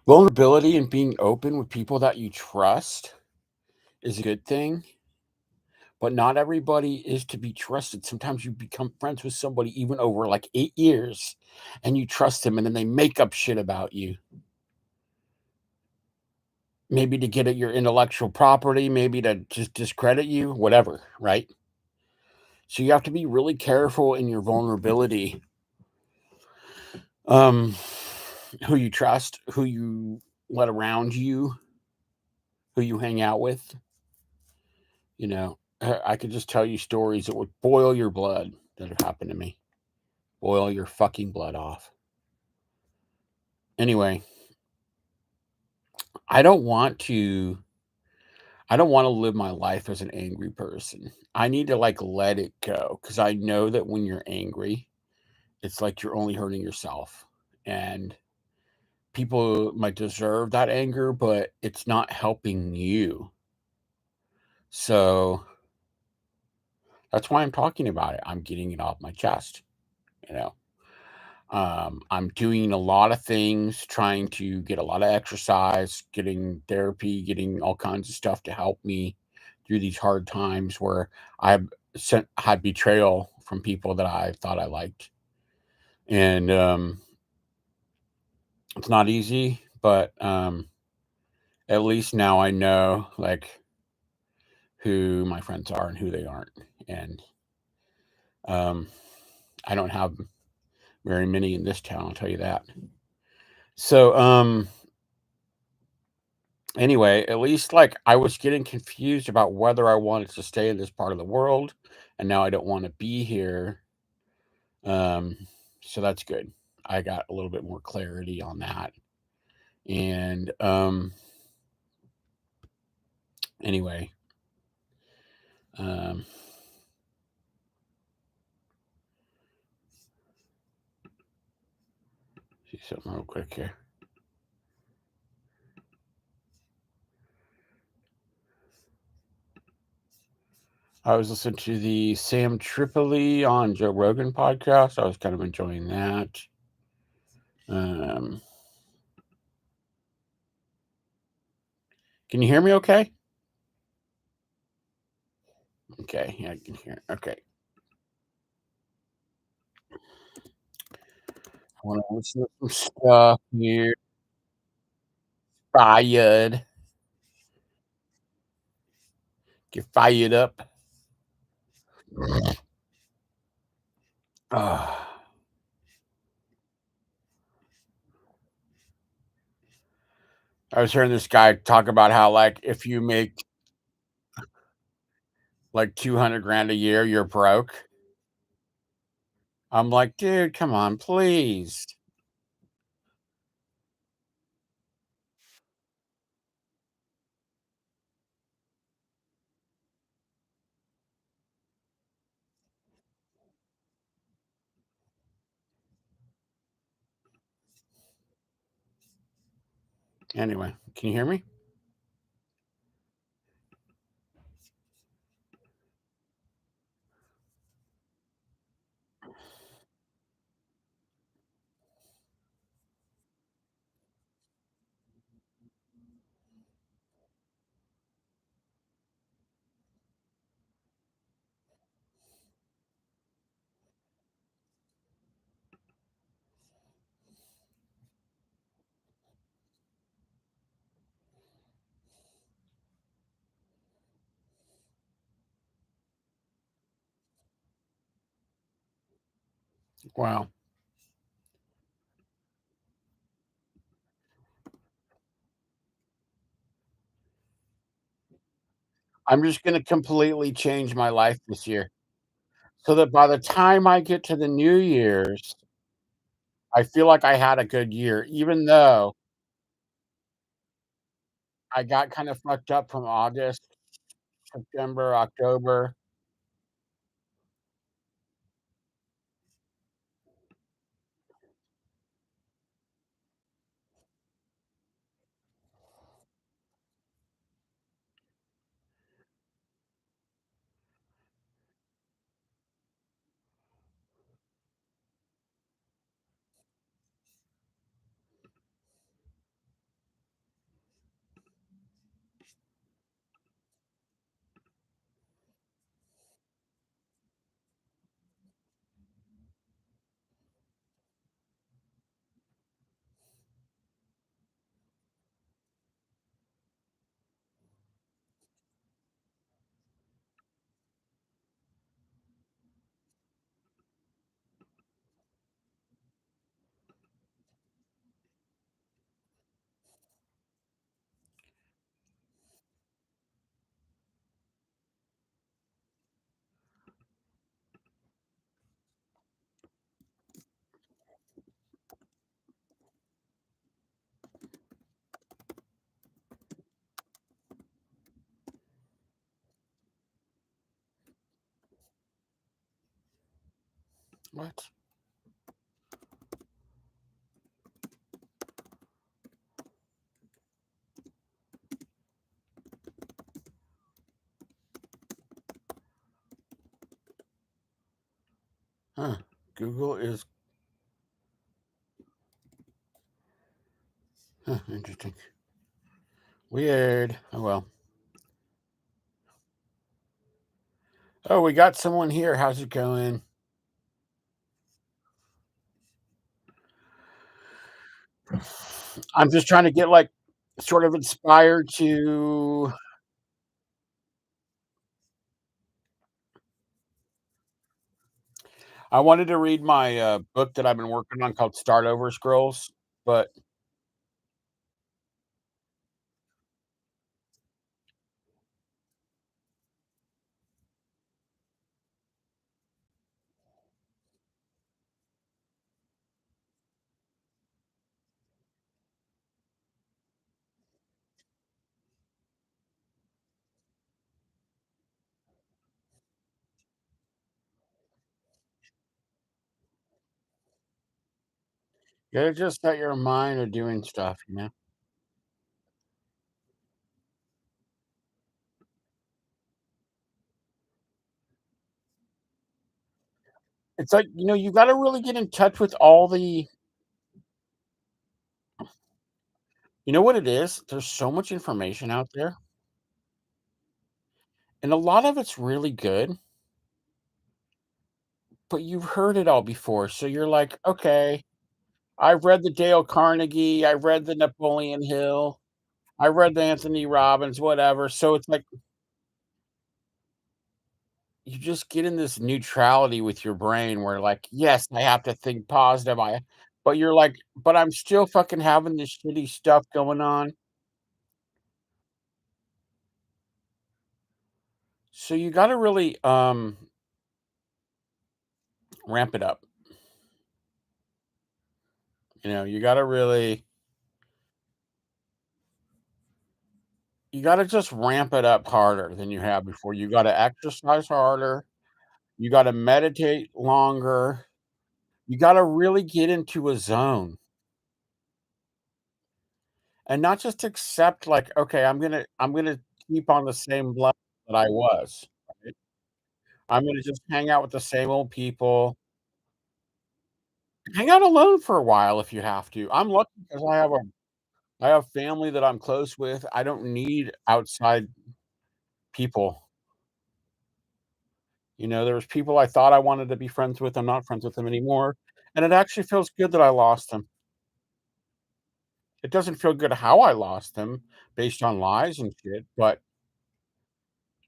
Vulnerability and being open with people that you trust is a good thing, but not everybody is to be trusted. Sometimes you become friends with somebody even over like 8 years and you trust them and then they make up shit about you. Maybe to get at your intellectual property, maybe to just discredit you, whatever, right? So you have to be really careful in your vulnerability. Um who you trust, who you let around you, who you hang out with. I could just tell you stories that would boil your blood that have happened to me. Boil your fucking blood off. Anyway, I don't want to I don't want to live my life as an angry person. I need to like let it go cuz I know that when you're angry, it's like you're only hurting yourself. And people might deserve that anger, but it's not helping you. So that's why I'm talking about it. I'm getting it off my chest, you know. I'm doing a lot of things, trying to get a lot of exercise, getting therapy, getting all kinds of stuff to help me through these hard times where I've had betrayal from people that I thought I liked. And it's not easy, but at least now I know like who my friends are and who they aren't. And um, I don't have very many in this town, I'll tell you that. So, anyway, at least, like, I was getting confused about whether I wanted to stay in this part of the world, and now I don't wanna be here, um, so that's good. I got a little bit more clarity on that, and, anyway, um, see something real quick here. I was listening to the Sam Tripoli on Joe Rogan podcast, I was kind of enjoying that, um, can you hear me okay? Okay, yeah, I can hear okay. I wanna listen to some stuff here. Fired. Get fired up. Ah, I was hearing this guy talk about how, like, if you make, like, 200 grand a year, you're broke. I'm like, "Dude, come on, please." Anyway, can you hear me? Wow. I'm just gonna completely change my life this year so that by the time I get to the New Year's, I feel like I had a good year, even though I got kind of fucked up from August, September, October. What? Huh. Google is interesting. Weird. Oh well. Oh, we got someone here. How's it going? I'm just trying to get like sort of inspired to. I wanted to read my book that I've been working on called Start Over Scrolls, but you gotta just set your mind to doing stuff. It's like, you gotta really get in touch with all the you know what it is? There's so much information out there, and a lot of it's really good, but you've heard it all before, so you're like, "Okay, I've read the Dale Carnegie, I read the Napoleon Hill, I read the Anthony Robbins, whatever," so it's like, you just get in this neutrality with your brain where, like, "Yes, I have to think positive, I" but you're like, "But I'm still fucking having this shitty stuff going on." So you gotta really, ramp it up, you gotta really you gotta just ramp it up harder than you have before. You gotta exercise harder, you gotta meditate longer, you gotta really get into a zone, and not just accept, like, "Okay, I'm gonna keep on the same level that I was, right? I'm gonna just hang out with the same old people." Hang out alone for a while if you have to. I'm lucky because I have family that I'm close with. I don't need outside people. There's people I thought I wanted to be friends with, I'm not friends with them anymore, and it actually feels good that I lost them. It doesn't feel good how I lost them based on lies and shit, but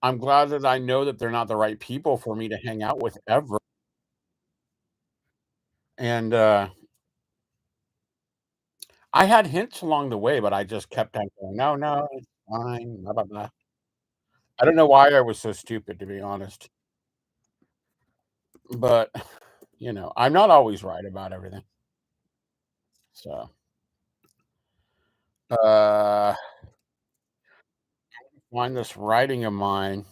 I'm glad that I know that they're not the right people for me to hang out with ever, and, I had hints along the way, but I just kept on going, "No, no, it's fine, blah, blah, blah." I don't know why I was so stupid, to be honest, but, I'm not always right about everything, so, uh, find this writing of mine.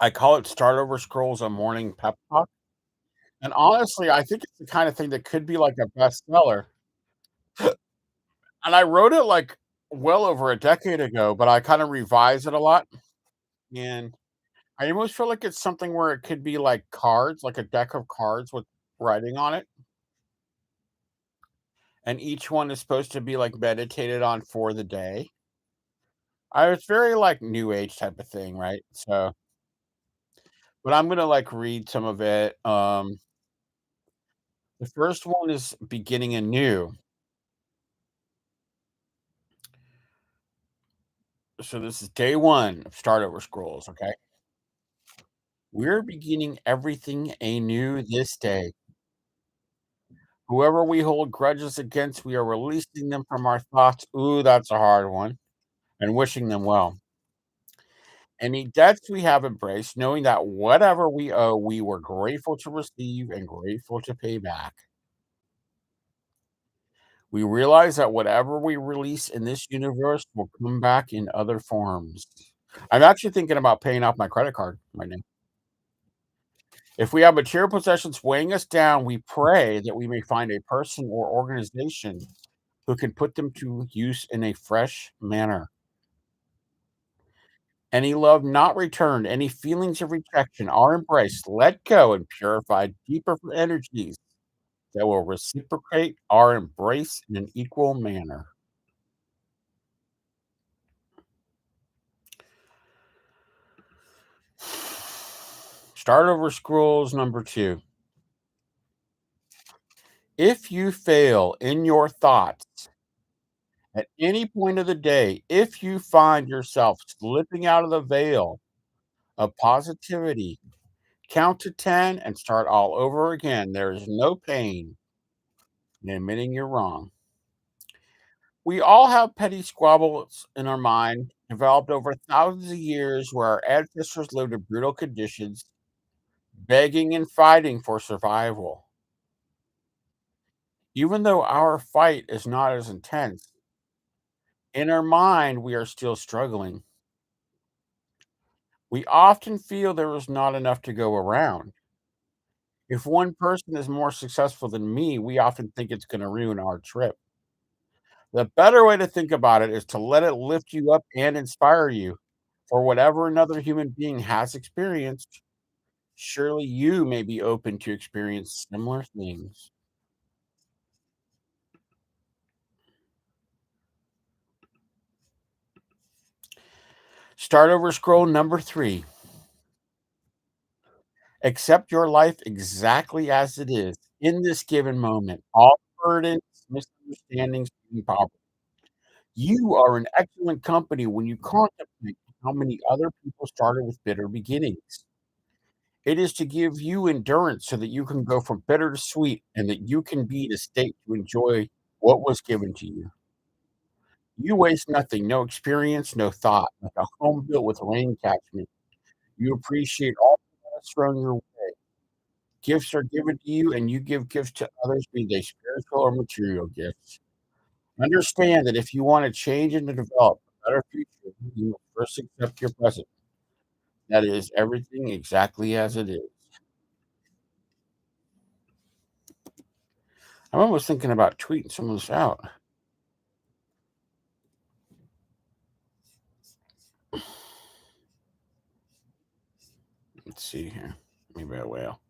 I call it Start Over Scrolls, a morning pep talk, and honestly, I think it's the kind of thing that could be like a bestseller, and I wrote it, like, well over a decade ago, but I kinda revise it a lot, and I almost feel like it's something where it could be like cards, like a deck of cards with writing on it, and each one is supposed to be, like, meditated on for the day. I was very, like, new age type of thing, right? So but I'm gonna, like, read some of it, the first one is beginning anew. So this is day 1 of Start Over Scrolls, okay? We're beginning everything anew this day. Whoever we hold grudges against, we are releasing them from our thoughts. Ooh, that's a hard one. And wishing them well. Any debts we have embraced, knowing that whatever we owe, we were grateful to receive and grateful to pay back. We realize that whatever we release in this universe will come back in other forms. I'm actually thinking about paying off my credit card right now. If we have material possessions weighing us down, we pray that we may find a person or organization who can put them to use in a fresh manner. Any love not returned, any feelings of rejection are embraced, let go, and purified deeper energies that will reciprocate our embrace in an equal manner. Start over scrolls number 2. If you fail in your thoughts at any point of the day, if you find yourself slipping out of the veil of positivity, count to 10 and start all over again. There is no pain in admitting you're wrong. We all have petty squabbles in our mind, developed over thousands of years, where our ancestors lived in brutal conditions, begging and fighting for survival. Even though our fight is not as intense, in our mind, we are still struggling. We often feel there is not enough to go around. If one person is more successful than me, we often think it's going to ruin our trip. The better way to think about it is to let it lift you up and inspire you. For whatever another human being has experienced, surely you may be open to experience similar things. Start over scroll number 3. Accept your life exactly as it is in this given moment. All burdens, misunderstandings, and poverty. You are in excellent company when you contemplate how many other people started with bitter beginnings. It is to give you endurance so that you can go from bitter to sweet and that you can be in a state to enjoy what was given to you. You waste nothing, no experience, no thought, like a home built with rain catchment. You appreciate all that's thrown your way. Gifts are given to you, and you give gifts to others, be they spiritual or material gifts. Understand that if you want to change and to develop a better future, you must first accept your present. That is everything exactly as it is. I'm almost thinking about tweeting some of this out. Let's see here. Maybe I will.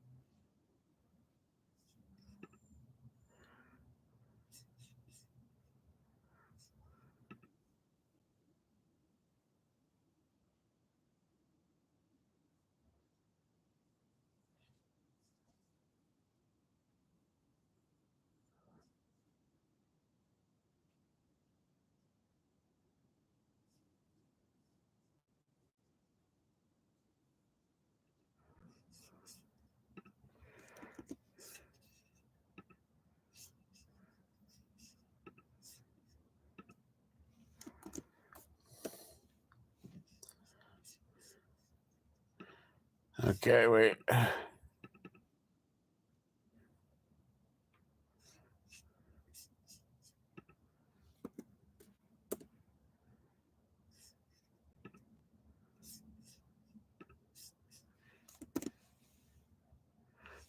Okay, wait.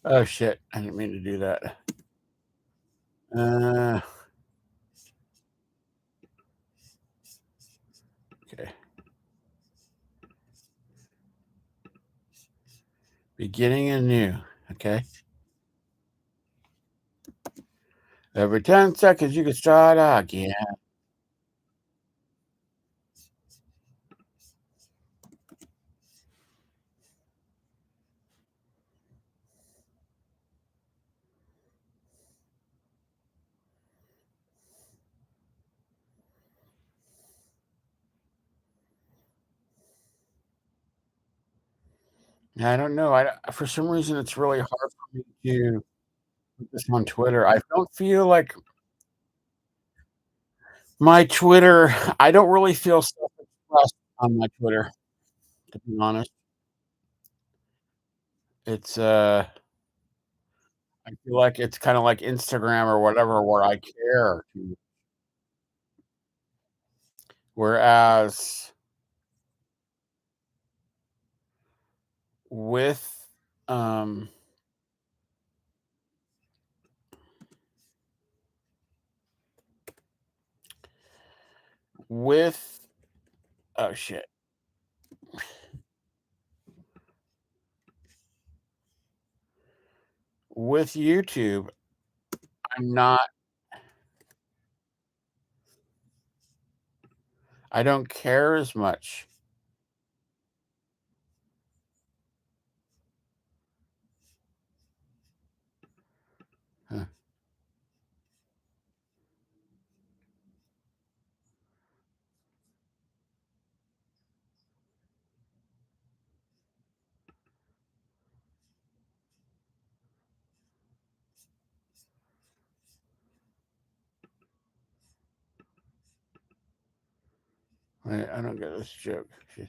Oh shit! I didn't mean to do that. Uh, okay. Beginning anew. Okay. Every 10 seconds, you can start again. I don't know. For some reason, it's really hard for me to put this on Twitter. I don't feel like my Twitter. I don't really feel self-expressed on my Twitter, to be honest. It's I feel like it's kind of like Instagram or whatever, where I care. Whereas with, um with oh, shit. With YouTube, I'm not I don't care as much. Huh, I don't get this joke. Shit.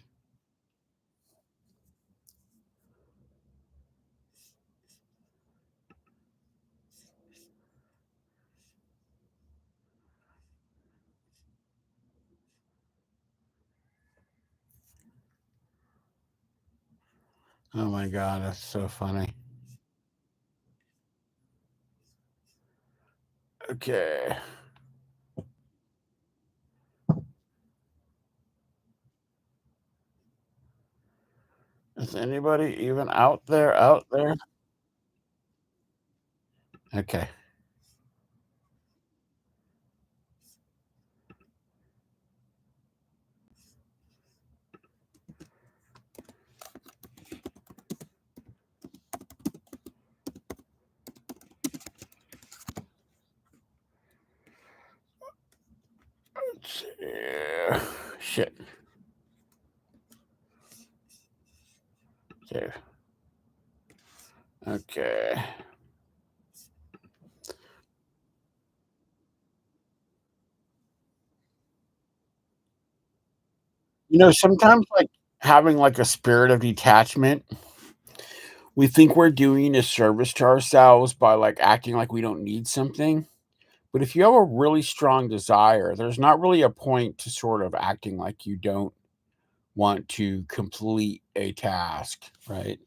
Oh my god, that's so funny. Okay. Is anybody even out there? Okay. Let's see. Shit. Okay. Okay. Sometimes, like, having, like, a spirit of detachment, we think we're doing a service to ourselves by, like, acting like we don't need something, but if you have a really strong desire, there's not really a point to sort of acting like you don't want to complete a task, right?